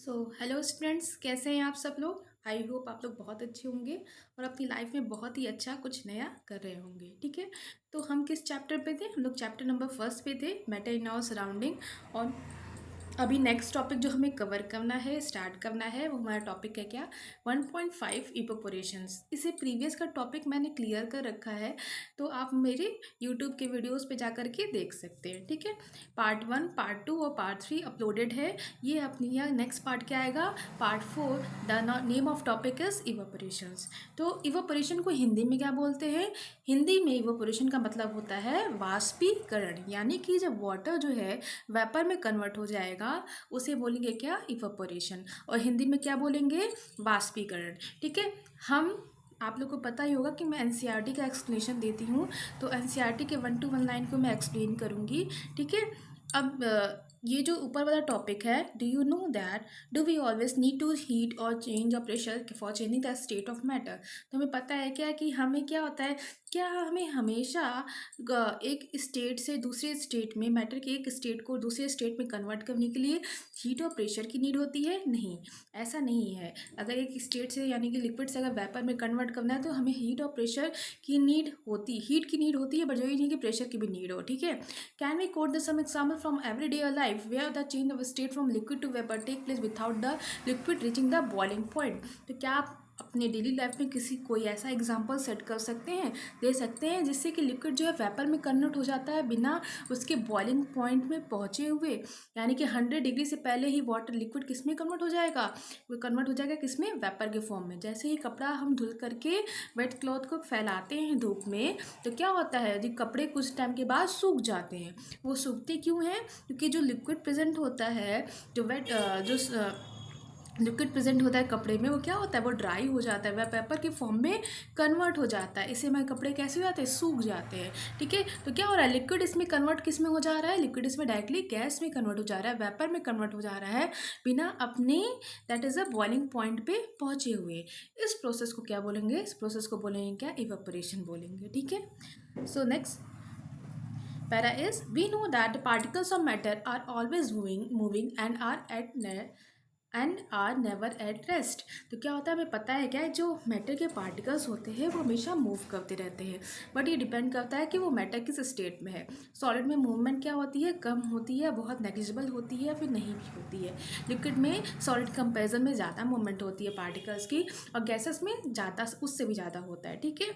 Hello students, कैसे हैं आप सब लोग। आई होप आप लोग बहुत अच्छे होंगे और अपनी लाइफ में बहुत ही अच्छा कुछ नया कर रहे होंगे। ठीक है, तो हम किस चैप्टर पे थे? हम लोग चैप्टर नंबर फर्स्ट पे थे, मैटर इन आवर सराउंडिंग। और अभी नेक्स्ट टॉपिक जो हमें कवर करना है, स्टार्ट करना है, वो हमारा टॉपिक है क्या? 1.5 इपोपोरेशंस। इसे प्रीवियस का टॉपिक मैंने क्लियर कर रखा है, तो आप मेरे यूट्यूब के वीडियोस पे जा कर के देख सकते हैं। ठीक है, पार्ट 1, पार्ट 2 और पार्ट 3 अपलोडेड है। ये अपनी यहाँ नेक्स्ट पार्ट क्या आएगा? Part 4। The name of topic is evaporations. तो इवापोरेशन को हिंदी में क्या बोलते हैं? हिंदी में इवापोरेशन का मतलब होता है वाष्पीकरण, यानी कि जब वाटर जो है वेपर में कन्वर्ट हो जाएगा उसे बोलेंगे क्या? इवापोरेशन। और हिंदी में क्या बोलेंगे? वाष्पीकरण। ठीक है, हम आप लोग को पता ही होगा कि मैं एनसीईआरटी का एक्सप्लेनेशन देती हूँ, तो एनसीईआरटी के 1 to 1 लाइन को मैं एक्सप्लेन करूँगी। ठीक है, अब ये जो ऊपर वाला टॉपिक है, do you know that do we always need to heat और change of pressure for changing the state of matter. तो हमें पता है क्या कि हमें क्या होता है, क्या हमें हमेशा एक स्टेट से दूसरे स्टेट में, मैटर के एक स्टेट को दूसरे स्टेट में कन्वर्ट करने के लिए हीट और प्रेशर की नीड होती है? नहीं, ऐसा नहीं है। अगर एक स्टेट से यानी कि लिक्विड से अगर वेपर में कन्वर्ट करना है तो हमें हीट और प्रेशर की नीड होती, हीट की नीड होती है, बट जरूरी नहीं कि प्रेशर की भी नीड हो। ठीक है, can we quote the some example from everyday life where the change of state from liquid to vapour take place without the liquid reaching the boiling point. तो क्या आप अपने डेली लाइफ में किसी कोई ऐसा एग्जाम्पल सेट कर सकते हैं, दे सकते हैं, जिससे कि लिक्विड जो है वेपर में कन्वर्ट हो जाता है बिना उसके बॉइलिंग पॉइंट में पहुंचे हुए? यानी कि 100 डिग्री से पहले ही वाटर लिक्विड किस में कन्वर्ट हो जाएगा? वो कन्वर्ट हो जाएगा किस में? वेपर के फॉर्म में। जैसे ही कपड़ा हम धुल करके वेट क्लॉथ को फैलाते हैं धूप में, तो क्या होता है, जो कपड़े कुछ टाइम के बाद सूख जाते हैं। वो सूखते क्यों हैं? क्योंकि जो लिक्विड प्रेजेंट होता है, जो लिक्विड प्रेजेंट होता है कपड़े में, वो क्या होता है, वो ड्राई हो जाता है, वह पेपर के फॉर्म में कन्वर्ट हो जाता है। इससे हमारे कपड़े कैसे हो जाते हैं? सूख जाते हैं। ठीक है, तो क्या हो रहा है, लिक्विड इसमें कन्वर्ट किस में हो जा रहा है? लिक्विड इसमें डायरेक्टली गैस में कन्वर्ट हो जा रहा है, वेपर में कन्वर्ट हो जा रहा है, बिना अपने that is a boiling point पे पहुंचे हुए। इस प्रोसेस को क्या बोलेंगे? इस प्रोसेस को बोलेंगे क्या? इवेपोरेशन बोलेंगे। ठीक है, so next para is, we know that the particles of matter are always moving and are never at rest। तो क्या होता है, हमें पता है क्या है, जो मैटर के पार्टिकल्स होते हैं वो हमेशा मूव करते रहते हैं, बट ये डिपेंड करता है कि वो मैटर किस स्टेट में है। सॉलिड में मूवमेंट क्या होती है? कम होती है, बहुत नेग्लिजिबल होती है, या फिर नहीं भी होती है। लिक्विड में सॉलिड कंपेरिजन में ज़्यादा मूवमेंट होती है पार्टिकल्स की, और गैसेस में ज़्यादा, उससे भी ज़्यादा होता है। ठीक है,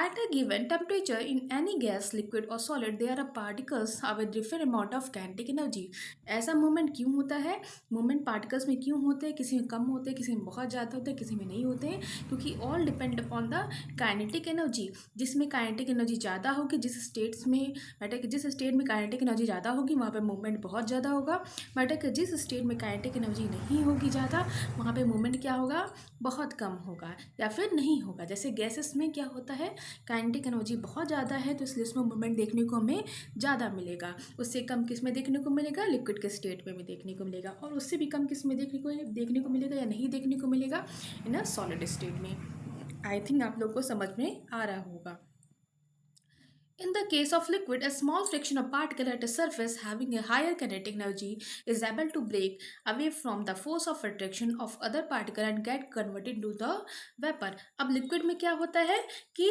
at a given temperature in any gas, liquid और solid, there are particles with different amount of kinetic energy. ऐसा मूवमेंट क्यों होता है? मूवमेंट पार्टिकल्स में क्यों होते हैं? किसी में कम होते हैं, किसी में बहुत ज़्यादा होते हैं, किसी में नहीं होते हैं, क्योंकि all depend upon the kinetic energy. जिसमें काइनेटिक एनर्जी ज़्यादा होगी, जिस स्टेट्स में मैटर के जिस स्टेट में काइनेटिक एनर्जी ज़्यादा होगी वहाँ पे मूवमेंट बहुत ज़्यादा होगा। मैटर के जिस स्टेट में काइनेटिक एनर्जी नहीं होगी ज़्यादा, वहाँ पे मूवमेंट क्या होगा? बहुत कम होगा या फिर नहीं होगा। जैसे गैसेस में क्या होता है, काइनेटिक एनर्जी बहुत ज़्यादा है, तो इसलिए उसमें मूवमेंट देखने को हमें ज़्यादा मिलेगा। उससे कम किस में देखने को मिलेगा? लिक्विड के स्टेट में भी देखने को मिलेगा। और उससे भी कम किस में देखने को मिलेगा या नहीं देखने को मिलेगा? इन अ सॉलिड स्टेट में। आई थिंक आप लोग को समझ में आ रहा होगा। In the case of liquid, a small fraction of particle at a surface having a higher kinetic energy is able to break away from the force of attraction of other particle and get converted into the vapor। अब liquid में क्या होता है कि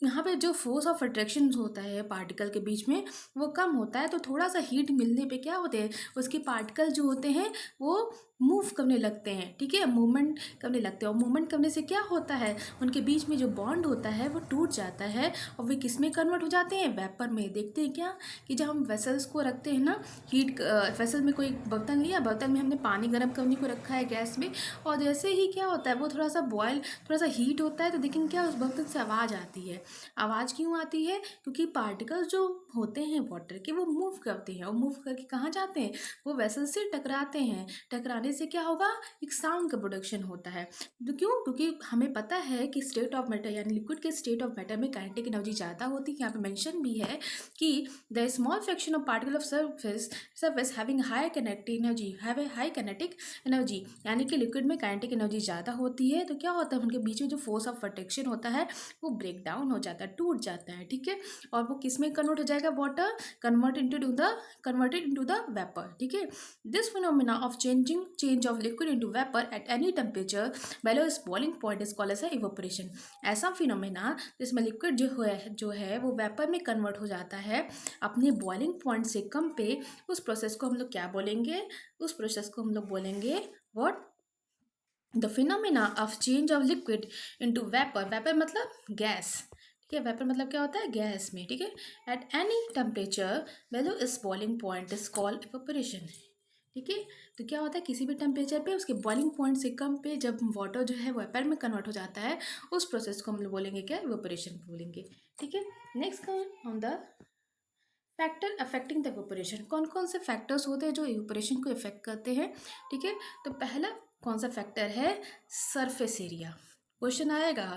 यहाँ पे जो force of attraction होता है पार्टिकल के बीच में, वो कम होता है, तो थोड़ा सा हीट मिलने पे क्या होते हैं, उसके पार्टिकल जो होते हैं वो मूव करने लगते हैं। ठीक है, मूवमेंट करने लगते हैं, और मूवमेंट करने से क्या होता है, उनके बीच में जो बॉन्ड होता है वो टूट जाता है, और वे किस में कन्वर्ट हो जाते हैं? वेपर में। देखते हैं क्या कि जब हम वेसल्स को रखते हैं ना, हीट वेसल में कोई बर्तन लिया, बर्तन में हमने पानी गर्म करने को रखा है गैस में, और जैसे ही क्या होता है, वो थोड़ा सा बॉयल, थोड़ा सा हीट होता है, तो देखेंगे क्या, उस बर्तन से आवाज़ आती है। आवाज़ क्यों आती है? क्योंकि पार्टिकल्स जो होते हैं वाटर के, वो मूव करते हैं, और मूव करके कहाँ जाते हैं? वो वेसल से टकराते हैं। टकराने से क्या होगा? एक साउंड का प्रोडक्शन होता है। तो क्यों? क्योंकि हमें पता है कि स्टेट ऑफ मैटर यानी लिक्विड के स्टेट ऑफ मैटर में काइनेटिक एनर्जी ज़्यादा होती है। यहाँ पे मेंशन भी है कि the small fraction of particle of surface having high kinetic energy have a high kinetic energy, यानी कि लिक्विड में काइनेटिक एनर्जी ज़्यादा होती है, तो क्या होता है, उनके बीच में जो फोर्स ऑफ अट्रैक्शन होता है वो ब्रेक डाउन हो जाता है, टूट जाता है, ठीक है। और वो किस में कन्वर्ट हो जाएगा, water converted into the vapour, ठीक है। This phenomena of change of liquid into vapour at any temperature below is boiling point is called as evaporation. ऐसा फिनोमिना जिसमें लिक्विड जो है वो वेपर में कन्वर्ट हो जाता है अपने बॉइलिंग पॉइंट से कम पे, उस प्रोसेस को हम लोग क्या बोलेंगे, उस प्रोसेस को हम लोग बोलेंगे what, the phenomena of change of liquid into vapour. Vapour मतलब गैस, ठीक है। वेपर मतलब क्या होता है, गैस में, ठीक है। At any temperature below is boiling point is called evaporation, ठीक है। तो क्या होता है, किसी भी टेम्परेचर पे उसके बॉइलिंग पॉइंट से कम पे जब वाटर जो है वेपर में कन्वर्ट हो जाता है, उस प्रोसेस को हम लोग बोलेंगे क्या, इवेपोरेशन बोलेंगे, ठीक है। Next come on the factor affecting the evaporation. कौन कौन से फैक्टर्स होते हैं जो इवेपोरेशन को इफेक्ट करते हैं, ठीक है। तो पहला कौन सा फैक्टर है, सरफेस एरिया। क्वेश्चन आएगा,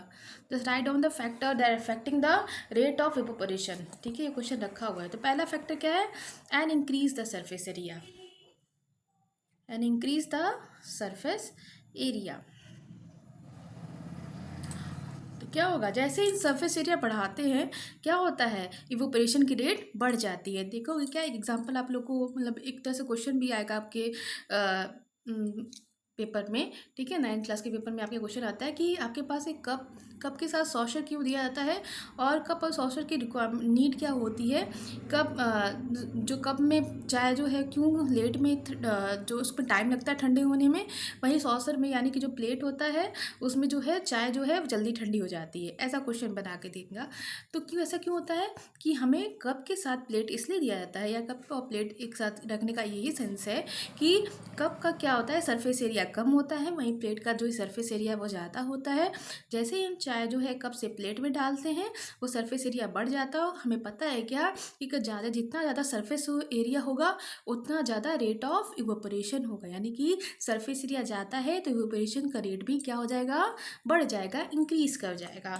just write down the factor that affecting the rate of evaporation, ठीक है। ये क्वेश्चन रखा हुआ है। तो पहला फैक्टर क्या है, and increase the surface area, and increase the surface area. क्या होगा, जैसे ही सरफेस एरिया बढ़ाते हैं क्या होता है, इवोपरेशन की रेट बढ़ जाती है। देखोगे क्या, एक एग्जांपल आप लोग को, मतलब एक तरह से क्वेश्चन भी आएगा आपके पेपर में, ठीक है। 9th क्लास के पेपर में आपके क्वेश्चन आता है कि आपके पास एक कप के साथ सॉसर क्यों दिया जाता है, और कप और सॉसर की नीड क्या होती है, कप जो कप में चाय जो है क्यों लेट में जो उस पर टाइम लगता है ठंडे होने में, वहीं सॉसर में यानी कि जो प्लेट होता है उसमें जो है चाय जो है जल्दी ठंडी हो जाती है। ऐसा क्वेश्चन बना के देगा। तो क्यों ऐसा क्यों होता है कि हमें कप के साथ प्लेट इसलिए दिया जाता है, या कप और प्लेट एक साथ रखने का यही सेंस है कि कप का क्या होता है, सरफेस एरिया कम होता है, वहीं प्लेट का जो सरफेस एरिया वो ज़्यादा होता है। जैसे ही हम चाय जो है कप से प्लेट में डालते हैं वो सरफेस एरिया बढ़ जाता है। हमें पता है क्या कि जितना ज़्यादा सरफेस एरिया होगा उतना ज़्यादा रेट ऑफ इवेपोरेशन होगा, यानी कि सरफेस एरिया जाता है तो इवेपोरेशन का रेट भी क्या हो जाएगा, बढ़ जाएगा, इंक्रीज कर जाएगा,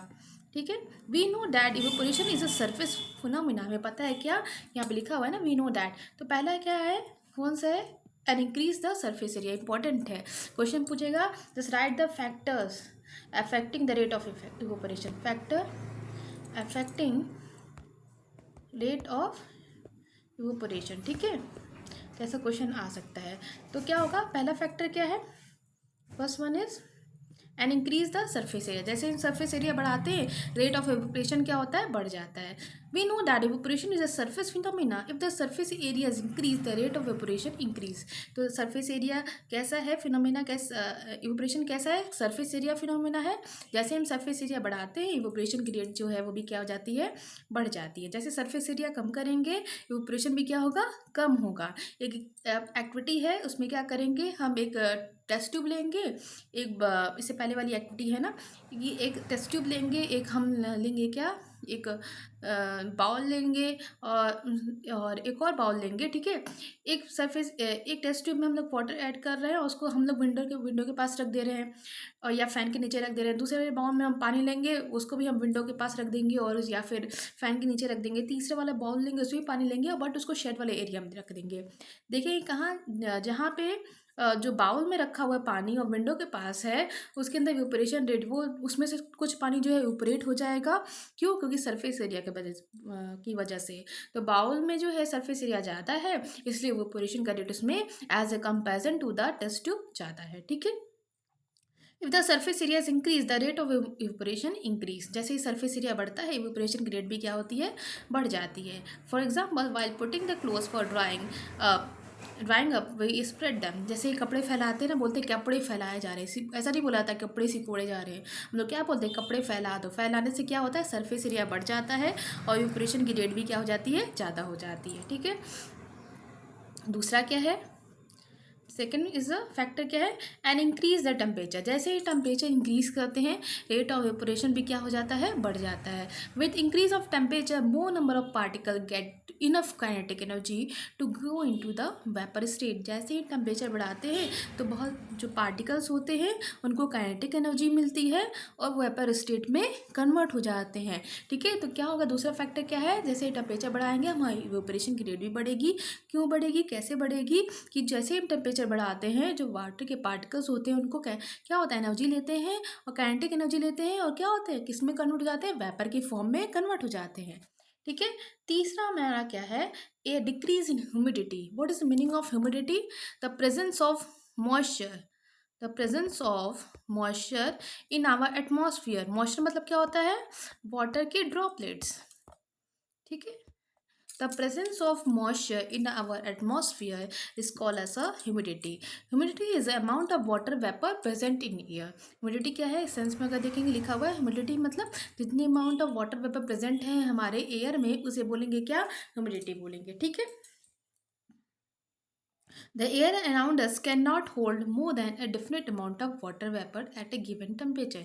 ठीक है। We know that evaporation is a surface phenomena. हमें पता है क्या, यहाँ पे लिखा हुआ है ना, वी नो दैट। तो पहला क्या है, कौन सा है, and increase the surface area. Important है, क्वेश्चन पूछेगा, just right the factors affecting the rate of evaporation. Factor affecting rate of evaporation, ठीक है। तो ऐसा क्वेश्चन आ सकता है। तो क्या होगा, पहला फैक्टर क्या है, first one is and increase the surface area. जैसे सरफेस एरिया बढ़ाते हैं रेट ऑफ इवेपोरेशन क्या होता है, बढ़ जाता है। We know that evaporation is a surface phenomena, if the surface area increase the rate of evaporation increase. तो सरफेस एरिया कैसा है, फिनोमिना कैसा, इवेपोरेशन कैसा है, सरफेस एरिया फिनोमिना है। जैसे हम सरफेस एरिया बढ़ाते हैं इवेपोरेशन की रेट जो है वो भी क्या हो जाती है, बढ़ जाती है। जैसे सरफेस एरिया कम करेंगे इवेपोरेशन भी क्या होगा, कम होगा। एक एक्टिविटी है, उसमें क्या करेंगे हम, एक टेस्ट ट्यूब लेंगे, एक इससे पहले वाली एक्टिविटी है ना, ये एक टेस्ट ट्यूब लेंगे, एक हम लेंगे क्या, एक बाउल लेंगे और एक और बाउल लेंगे, ठीक है। एक टेस्ट ट्यूब में हम लोग वाटर ऐड कर रहे हैं और उसको हम लोग विंडो के पास रख दे रहे हैं, और या फ़ैन के नीचे रख दे रहे हैं। दूसरे बाउल में हम पानी लेंगे, उसको भी हम विंडो के पास रख देंगे और या फिर फ़ैन के नीचे रख देंगे। तीसरे वाला बाउल लेंगे, उसमें भी पानी लेंगे, बट उसको शेड वाले एरिया में रख देंगे। देखिए कहाँ, जहाँ पे जो बाउल में रखा हुआ पानी और विंडो के पास है उसके अंदर इवेपोरेशन रेट, वो उसमें से कुछ पानी जो है इवेपोरेट हो जाएगा। क्यों, क्योंकि सरफेस एरिया की वजह से। तो बाउल में जो है सरफेस एरिया ज़्यादा है, इसलिए इवेपोरेशन का रेट उसमें as a comparison to the test tube ज़्यादा है, ठीक है। If the surface area increase the rate of evaporation increase. जैसे ही सर्फेस एरिया बढ़ता है इवेपोरेशन की रेट भी क्या होती है, बढ़ जाती है। For example while putting the cloth for drying up we spread them. जैसे ही कपड़े फैलाते हैं ना, बोलते हैं कपड़े फैलाए जा रहे हैं, ऐसा नहीं बोला था कपड़े सिकोड़े जा रहे हैं, हम लोग क्या बोलते हैं, कपड़े फैला दो। फैलाने से क्या होता है, सरफेस एरिया बढ़ जाता है और इवेपोरेशन की रेट भी क्या हो जाती है, ज़्यादा हो जाती है, ठीक है। दूसरा क्या है, सेकेंड इज अ फैक्टर क्या है, एंड इंक्रीज द टेम्परेचर। जैसे ही टेम्परेचर इंक्रीज करते हैं रेट ऑफ इवेपोरेशन भी क्या हो जाता है, बढ़ जाता है। With increase of temperature more number of particle get enough kinetic energy to grow into the vapour state. जैसे ही टेम्परेचर बढ़ाते हैं तो बहुत जो पार्टिकल्स होते हैं उनको काइनेटिक एनर्जी मिलती है और वेपर स्टेट में कन्वर्ट हो जाते हैं, ठीक है। तो क्या होगा, दूसरा फैक्टर क्या है, जैसे ही टेम्परेचर बढ़ाएंगे हमारी इवेपोरेशन की रेट भी बढ़ेगी। क्यों बढ़ेगी, कैसे बढ़ेगी, कि जैसे ही टेम्परेचर बढ़ाते हैं, जो वाटर के पार्टिकल्स होते हैं उनको क्या होता है, एनर्जी लेते हैं और काइनेटिक एनर्जी लेते हैं और क्या होते हैं, किस में कन्वर्ट हो जाते हैं, वेपर की फॉर्म में कन्वर्ट हो जाते हैं। ठीक है। तीसरा हमारा क्या है, a decrease in humidity. What is the meaning of humidity? The presence of moisture, the presence of moisture in our atmosphere. Moisture मतलब क्या होता है, वाटर के ड्रॉपलेट्स। ठीक है। The presence of moisture in our atmosphere is called as a humidity. Humidity is a amount of water vapour present in air. Humidity क्या है, sense में अगर देखेंगे लिखा हुआ है, ह्यूमिडिटी मतलब जितनी amount of water vapour present है हमारे एयर में, उसे बोलेंगे क्या, ह्यूमिडिटी बोलेंगे। ठीक है। The air around us cannot hold more than a definite amount of water vapor at a given temperature.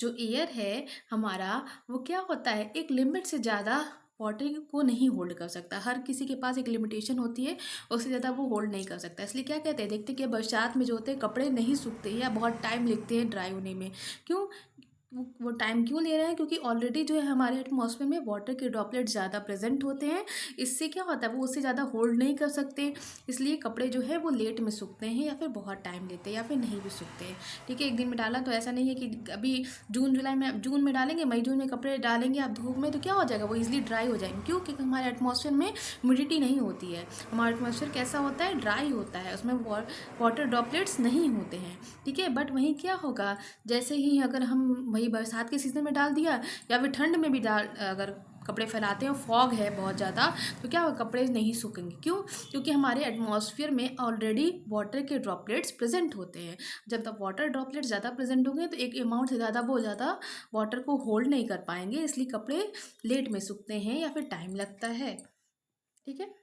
जो एयर है हमारा, वो क्या होता है, एक लिमिट से ज़्यादा वाटर को नहीं होल्ड कर सकता। हर किसी के पास एक लिमिटेशन होती है, उससे ज़्यादा वो होल्ड नहीं कर सकता। इसलिए क्या कहते हैं, देखते हैं कि बरसात में जो होते हैं कपड़े नहीं सूखते या बहुत टाइम लगते हैं ड्राई होने में। क्यों वो टाइम क्यों ले रहे हैं, क्योंकि ऑलरेडी जो है हमारे एटमॉस्फेयर में वाटर के ड्रॉपलेट ज़्यादा प्रेजेंट होते हैं। इससे क्या होता है, वो उससे ज़्यादा होल्ड नहीं कर सकते, इसलिए कपड़े जो है वो लेट में सूखते हैं या फिर बहुत टाइम लेते हैं या फिर नहीं भी सूखते हैं। ठीक है। एक दिन में डाला तो ऐसा नहीं है कि अभी जून में डालेंगे, मई जून में कपड़े डालेंगे आप धूप में तो क्या हो जाएगा, वो ईजिली ड्राई हो जाएंगे। क्यों? क्योंकि हमारे एटमॉस्फेयर में ह्यूमिडिटी नहीं होती है। हमारा एटमॉस्फेयर कैसा होता है, ड्राई होता है, उसमें वाटर ड्रॉपलेट्स नहीं होते हैं। ठीक है। बट वहीं क्या होगा, जैसे ही अगर हम वही बरसात के सीज़न में डाल दिया या फिर ठंड में भी डाल, अगर कपड़े फैलाते हैं, फॉग है बहुत ज़्यादा, तो क्या होगा, कपड़े नहीं सूखेंगे। क्यों? क्योंकि हमारे एटमॉस्फेयर में ऑलरेडी वाटर के ड्रॉपलेट्स प्रेजेंट होते हैं। जब तक वाटर ड्रॉपलेट्स ज़्यादा प्रेजेंट होंगे तो एक अमाउंट से ज़्यादा वो ज़्यादा वाटर को होल्ड नहीं कर पाएंगे, इसलिए कपड़े लेट में सूखते हैं या फिर टाइम लगता है। ठीक है।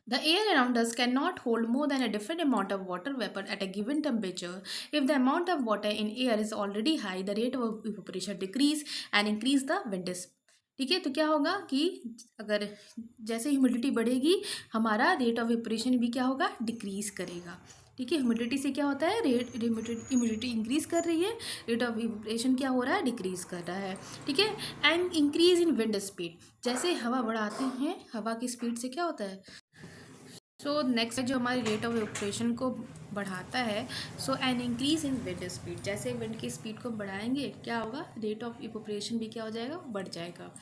The air around us cannot hold more than a different amount of water vapor at a given temperature. If the amount of water in air is already high, the rate of evaporation decrease and increase the wind speed. ठीक है। तो क्या होगा कि अगर जैसे humidity बढ़ेगी, हमारा रेट ऑफ इवेपोरेशन भी क्या होगा, डिक्रीज करेगा। ठीक है। ह्यूमिडिटी से क्या होता है, ह्यूमिडिटी इंक्रीज कर रही है, रेट ऑफ इवेपोरेशन क्या हो रहा है, डिक्रीज कर रहा है। ठीक है। And increase in wind speed, जैसे हवा बढ़ाते हैं, हवा की स्पीड से क्या होता है, सो नेक्स्ट जो हमारी रेट ऑफ इवेपोरेशन को बढ़ाता है, so an increase in wind speed, जैसे विंड की स्पीड को बढ़ाएंगे क्या होगा, रेट ऑफ इवेपोरेशन भी क्या हो जाएगा, बढ़ जाएगा।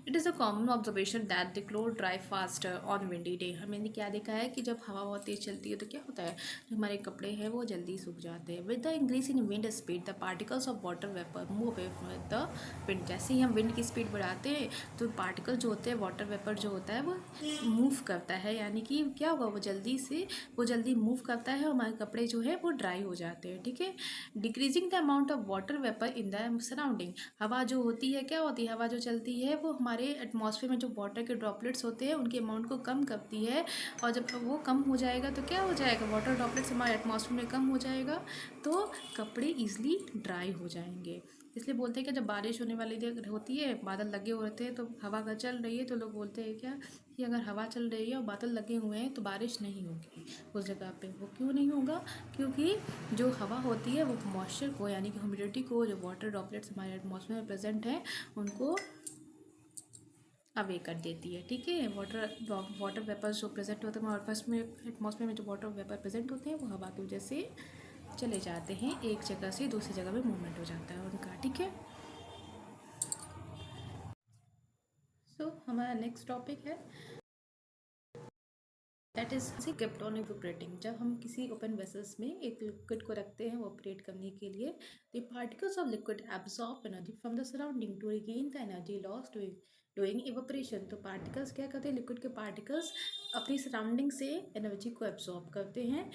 It is a common observation that the cloth dry faster on windy day. हमने क्या देखा है कि जब हवा बहुत तेज चलती है तो क्या होता है, जो हमारे कपड़े हैं वो जल्दी सूख जाते हैं। With the increase in wind speed the particles of water vapour move away from the wind. जैसे ही हम विंड की स्पीड बढ़ाते हैं तो पार्टिकल जो होते हैं, वाटर वेपर जो होता है वो मूव करता है, यानी कि क्या होगा, वो जल्दी मूव करता है और हमारे कपड़े जो है वो ड्राई हो जाते हैं। ठीक है। Decreasing the amount of water vapour in the surrounding. हवा जो होती है, क्या होती है, हवा जो चलती है वो हमारे एटमॉस्फेयर में जो वाटर के ड्रॉपलेट्स होते हैं उनके अमाउंट को कम करती है, और जब वो कम हो जाएगा तो क्या हो जाएगा, वाटर ड्रॉपलेट्स हमारे एटमॉस्फेयर में कम हो जाएगा तो कपड़े ईजिली ड्राई हो जाएंगे। इसलिए बोलते हैं कि जब बारिश होने वाली होती है, बादल लगे होते हैं, तो हवा अगर चल रही है तो लोग बोलते हैं क्या, कि अगर हवा चल रही है और बादल लगे हुए हैं तो बारिश नहीं होगी उस जगह पे। वो क्यों नहीं होगा, क्योंकि जो हवा होती है वो मॉइस्चर को, यानी कि ह्यूमिडिटी को, जो वाटर ड्रॉपलेट्स हमारे एटमॉस्फेयर में प्रेजेंट हैं उनको अवे कर देती है। ठीक है। वाटर वेपर जो प्रेजेंट होते हैं हमारे फर्स्ट में एटमॉस्फेयर में, जो वाटर वेपर प्रेजेंट होते हैं वो हवा की वजह से चले जाते हैं, एक जगह से दूसरी जगह में मूवमेंट हो जाता है उनका। ठीक है। हमारा नेक्स्ट टॉपिक है that is kept on evaporating. जब हम किसी ओपन वेसल्स में एक लिक्विड को रखते हैं वो ऑपरेट करने के लिए, the particles of liquid absorb energy from the surrounding to regain the energy lost doing evaporation. तो पार्टिकल्स क्या करते हैं, लिक्विड के पार्टिकल्स अपनी सराउंडिंग से एनर्जी को एब्जॉर्ब करते हैं,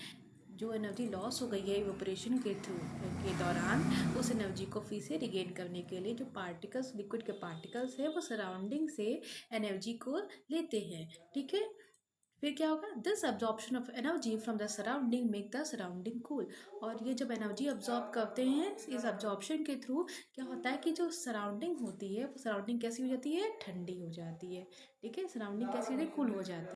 जो एनर्जी लॉस हो गई है इवेपोरेशन के थ्रू के दौरान, उस एनर्जी को फिर से रिगेन करने के लिए जो पार्टिकल्स, लिक्विड के पार्टिकल्स है वो सराउंडिंग से एनर्जी को लेते हैं। ठीक है। फिर क्या होगा, this absorption of energy from the surrounding make the surrounding cool. और ये जब एनर्जी अब्जॉर्ब करते हैं, इस अब्जॉर्प्शन के थ्रू क्या होता है कि जो सराउंडिंग होती है वो सराउंडिंग कैसी हो जाती है, ठंडी हो जाती है। ठीक है। सराउंडिंग कैसी होती है, कूल हो जाती है।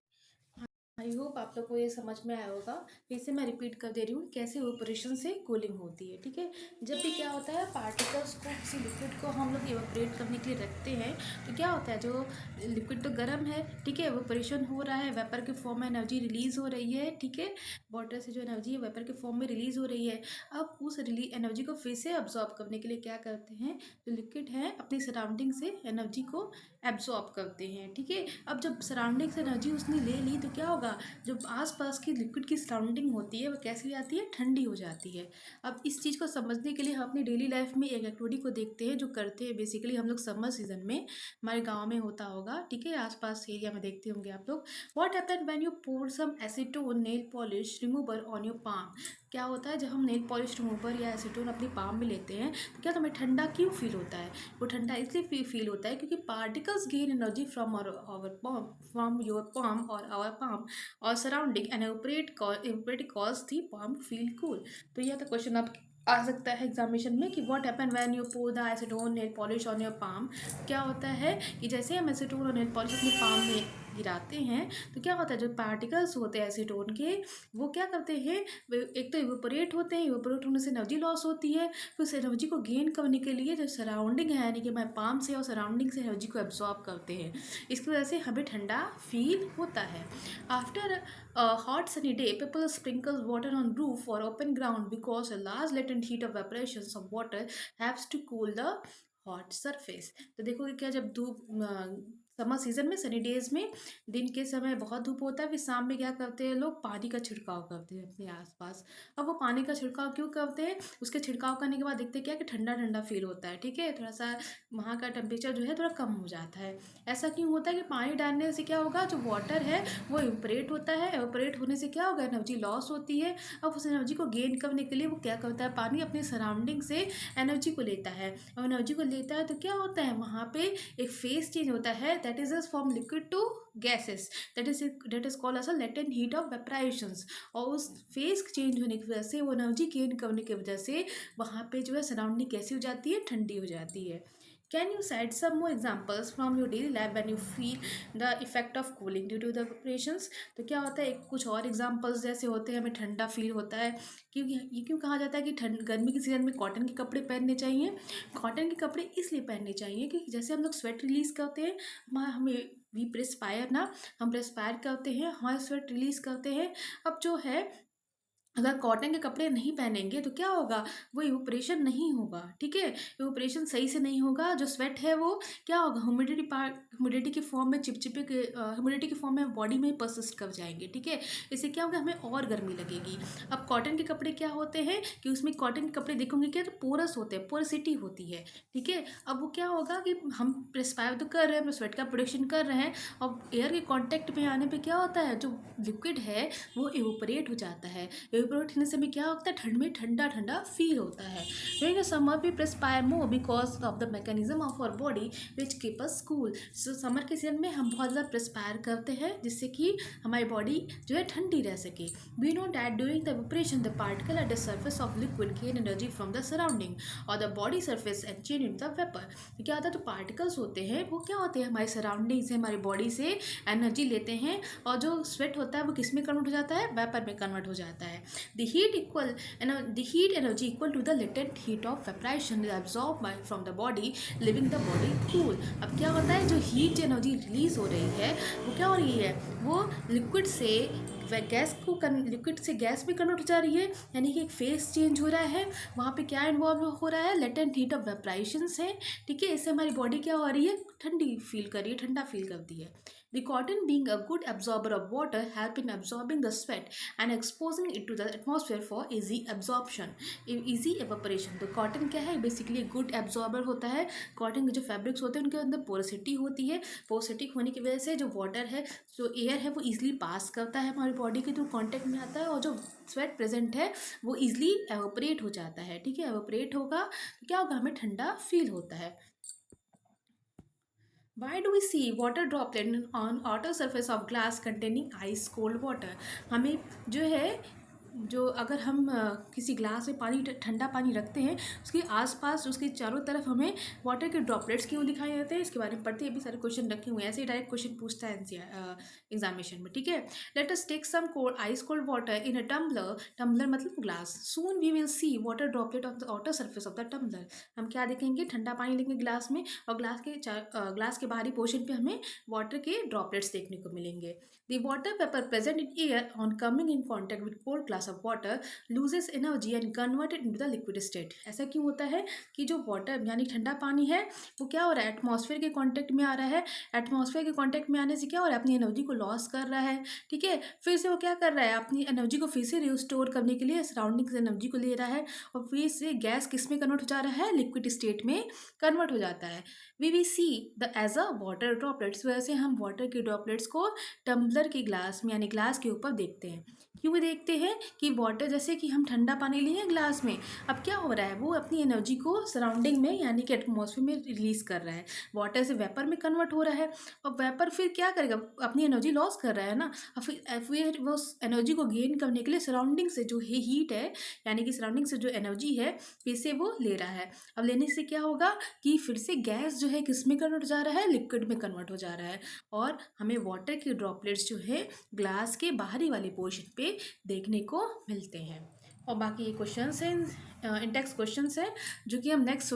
आई होप आप लोग को ये समझ में आया होगा। फिर से मैं रिपीट कर दे रही हूँ कैसे इवेपोरेशन से कूलिंग होती है। ठीक है, जब भी क्या होता है पार्टिकल्स को किसी लिक्विड को हम लोग इवेपोरेट करने के लिए रखते हैं तो क्या होता है, जो लिक्विड तो गर्म है, ठीक है, इवेपोरेशन हो रहा है, वेपर के फॉर्म में एनर्जी रिलीज हो रही है। ठीक है, वाटर से जो एनर्जी है वेपर के फॉर्म में रिलीज हो रही है। अब उस रिली एनर्जी को फिर से अब्जॉर्ब करने के लिए क्या करते हैं, जो लिक्विड है अपनी सराउंडिंग से एनर्जी को एब्जॉर्ब करते हैं। ठीक है, अब जब सराउंडिंग से एनर्जी उसने ले ली तो क्या होगा, जो आसपास की लिक्विड की सराउंडिंग होती है वो कैसी जाती है, ठंडी हो जाती है। अब इस चीज़ को समझने के लिए हम अपनी डेली लाइफ में एक एक्टिविटी को देखते हैं जो करते हैं बेसिकली हम लोग समर सीजन में, हमारे गाँव में होता होगा। ठीक है, आसपास एरिया में देखते होंगे आप लोग। What happen when you pour some acetone nail polish remover on your palm. क्या होता है, जब हम नेल पॉलिश रिमूवर या एसीटोन अपनी पाम में लेते हैं तो क्या हमें ठंडा क्यों फील होता है। वो ठंडा इसलिए फील होता है क्योंकि particles gain energy from our palm, from your palm और आवर palm और surrounding and evaporate cause the palm to feel cool। तो यह तो क्वेश्चन आप आ सकता है एग्जामिनेशन में कि what happen when you pour the acetone nail polish on your palm. क्या होता है कि जैसे हम एसीटोन और नेल पॉलिश अपने पाम में गिराते हैं तो क्या होता है, जो पार्टिकल्स होते हैं एसीटोन के वो क्या करते हैं, एक तो इवेपोरेट होते हैं, इवेपोरेट होने से एनर्जी लॉस होती है। फिर उस एनर्जी को गेन करने के लिए जो सराउंडिंग है यानी कि हमारे पाम से और सराउंडिंग से एनर्जी को एब्जॉर्ब करते हैं। इसकी वजह से हमें ठंडा फील होता है। After a hot sunny day, people sprinkle water on roof or open ground because a large latent heat of evaporations of water helps to cool the hot surface. तो देखोगे क्या, जब धूप समर सीजन में Sunny days में दिन के समय बहुत धूप होता है, फिर शाम में क्या करते हैं लोग, पानी का छिड़काव करते हैं अपने आसपास। अब वो पानी का छिड़काव क्यों करते हैं, उसके छिड़काव करने के बाद देखते हैं क्या कि ठंडा ठंडा फील होता है। ठीक है, थोड़ा सा वहाँ का टेम्परेचर जो है थोड़ा कम हो जाता है। ऐसा क्यों होता है कि पानी डालने से क्या होगा, जो वाटर है वो इवेपोरेट होता है, इवेपोरेट होने से क्या होगा, एनर्जी लॉस होती है। अब उस एनर्जी को गेन करने के लिए वो क्या करता है, पानी अपने सराउंडिंग से एनर्जी को लेता है। और एनर्जी को लेता है तो क्या होता है, वहाँ पे एक फेस चेंज होता है, that is from liquid to gases, that is called as a latent heat of vaporisations. और उस फेस चेंज होने की वजह से, वो एनर्जी गेन करने की वजह से वहाँ पे जो है सराउंडिंग कैसी हो जाती है, ठंडी हो जाती है। Can you cite some more examples from your daily life when you feel the effect of cooling due to the evaporations। तो क्या होता है, कुछ और एग्जांपल्स जैसे होते हैं, हमें ठंडा फील होता है। क्योंकि ये क्यों कहा जाता है कि ठंड गर्मी के सीजन में कॉटन के कपड़े पहनने चाहिए। कॉटन के कपड़े इसलिए पहनने चाहिए क्योंकि जैसे हम लोग स्वेट रिलीज करते हैं, हमें वी प्रेस्पायर ना, हम प्रेस्पायर करते हैं, हमारे स्वेट रिलीज करते हैं। अब जो है, अगर कॉटन के कपड़े नहीं पहनेंगे तो क्या होगा, वो इवोपरेशन नहीं होगा। ठीक है, इवोपरेशन सही से नहीं होगा, जो स्वेट है वो क्या होगा, ह्यूमिडिटी के फॉर्म में चिपचिपे के ह्यूमिडिटी के फॉर्म में बॉडी में परसिस्ट कर जाएंगे। ठीक है, इससे क्या होगा, हमें और गर्मी लगेगी। अब कॉटन के कपड़े क्या होते हैं कि उसमें कॉटन के कपड़े देखोगे क्या, तो पोरस होते हैं, पोरसिटी होती है। ठीक है, अब वो क्या होगा कि हम प्रेस्पायर तो कर रहे हैं, हम स्वेट का प्रोडक्शन कर रहे हैं, और एयर के कांटेक्ट में आने पे क्या होता है, जो लिक्विड है वो इवोपरेट हो जाता है। इवेपोरेट होने से भी क्या होता है, ठंड में ठंडा ठंडा फील होता है। During the summer we perspire more because of the mechanism of our body which keep us cool. So summer के सीजन में हम बहुत ज़्यादा प्रेस्पायर करते हैं जिससे कि हमारी बॉडी जो है ठंडी रह सके। We know that during the evaporation the particle at the surface of liquid gain energy from the surrounding और the body surface and change in the vapour. तो क्या होता है, जो पार्टिकल्स होते हैं वो क्या होते हैं, हमारी सराउंडिंग से, हमारी बॉडी से एनर्जी लेते हैं, और जो स्वेट होता है वो किस में कन्वर्ट हो जाता है, वेपर में कन्वर्ट हो जाता है। The heat energy equal to the latent heat of vaporization is absorbed from the body, leaving the body cool। अब क्या होता है, जो हीट एनर्जी रिलीज हो रही है वो क्या हो रही है, वो लिक्विड से लिक्विड से गैस में कन्वर्ट हो जा रही है, यानी कि एक फेस चेंज हो रहा है। वहाँ पे क्या इन्वॉल्व हो रहा है, लेटेंट हीट ऑफ वेपराइजेशंस है। ठीक है, इससे हमारी बॉडी क्या हो रही है, ठंडी फील कर रही है, ठंडा फील करती है। The cotton being a good absorber of water help in absorbing the sweat and exposing it to the atmosphere for easy absorption, easy evaporation। तो कॉटन क्या है, बेसिकली गुड एब्जॉर्बर होता है। कॉटन के जो फैब्रिक्स होते हैं उनके अंदर पोरोसिटी होती है, पोरोसिटी होने की वजह से जो वाटर है, जो एयर है वो ईजिली पास करता है, हमारी बॉडी के थ्रू कॉन्टेक्ट में आता है, और जो स्वेट प्रेजेंट है वो ईजिली एवोपरेट हो जाता है। ठीक है, एवोपरेट होगा तो क्या होगा, हमें ठंडा फील होता है। Why do we see water droplet on outer surface of glass containing ice cold water। हमें जो है जो अगर हम किसी ग्लास में पानी ठंडा पानी रखते हैं, उसके आसपास उसके चारों तरफ हमें वाटर के ड्रॉपलेट्स क्यों दिखाई देते हैं, इसके बारे में पढ़ते हैं। भी सारे क्वेश्चन रखे हुए हैं, ऐसे ही डायरेक्ट क्वेश्चन पूछता है एग्जामिनेशन में, ठीक है। Let us take some cold ice cold water in a tumbler, tumbler मतलब glass, soon we will see water droplet of the outer surface of the tumbler. हम क्या देखेंगे, ठंडा पानी लेंगे ग्लास में, और ग्लास के बाहरी पोर्शन पे हमें वाटर के ड्रॉपलेट्स देखने को मिलेंगे। The water vapor present in air on coming in contact with cold glass of water loses energy and converted into the liquid state। ऐसा क्यों होता है कि जो वाटर यानी ठंडा पानी है वो क्या हो रहा है, एटमॉस्फेयर के कांटेक्ट में आ रहा है। एटमॉस्फेयर के कांटेक्ट में आने से क्या हो रहा है, अपनी एनर्जी को लॉस कर रहा है, ठीक है। फिर से वो क्या कर रहा है, अपनी एनर्जी को फिर से रिस्टोर करने के लिए सराउंडिंग से एनर्जी को ले रहा है, और फिर से गैस किस में कन्वर्ट हो जा रहा है, लिक्विड स्टेट में कन्वर्ट हो जाता है। We see the as a water droplets, वैसे हम वाटर के ड्रॉपलेट्स को टम्बलर के ग्लास में यानी ग्लास के ऊपर देखते हैं। क्यों देखते हैं कि वाटर, जैसे कि हम ठंडा पानी लिए ग्लास में, अब क्या हो रहा है, वो अपनी एनर्जी को सराउंडिंग में यानी कि एटमॉस्फेयर में रिलीज कर रहा है, वाटर से वेपर में कन्वर्ट हो रहा है। और वेपर फिर क्या करेगा, अपनी एनर्जी लॉस कर रहा है ना, और फिर वो एनर्जी को गेन करने के लिए सराउंडिंग से जो हीट है यानी कि सराउंडिंग से जो एनर्जी है फिर से वो ले रहा है। अब लेने से क्या होगा कि फिर से गैस जो है किस में कन्वर्ट हो जा रहा है, लिक्विड में कन्वर्ट हो जा रहा है, और हमें वाटर के ड्रॉपलेट्स जो है ग्लास के बाहरी वाले पोर्शन पे देखने को मिलते हैं। और बाकी ये क्वेश्चंस हैं, इंटेक्स क्वेश्चंस हैं, जो कि हम नेक्स्ट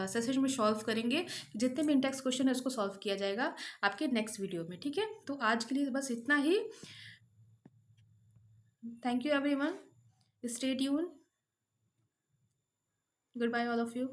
सेशन में सॉल्व करेंगे। जितने भी इंटेक्स क्वेश्चन है उसको सॉल्व किया जाएगा आपके नेक्स्ट वीडियो में, ठीक है। तो आज के लिए बस इतना ही। Thank you everyone, stay tune, good bye all of you.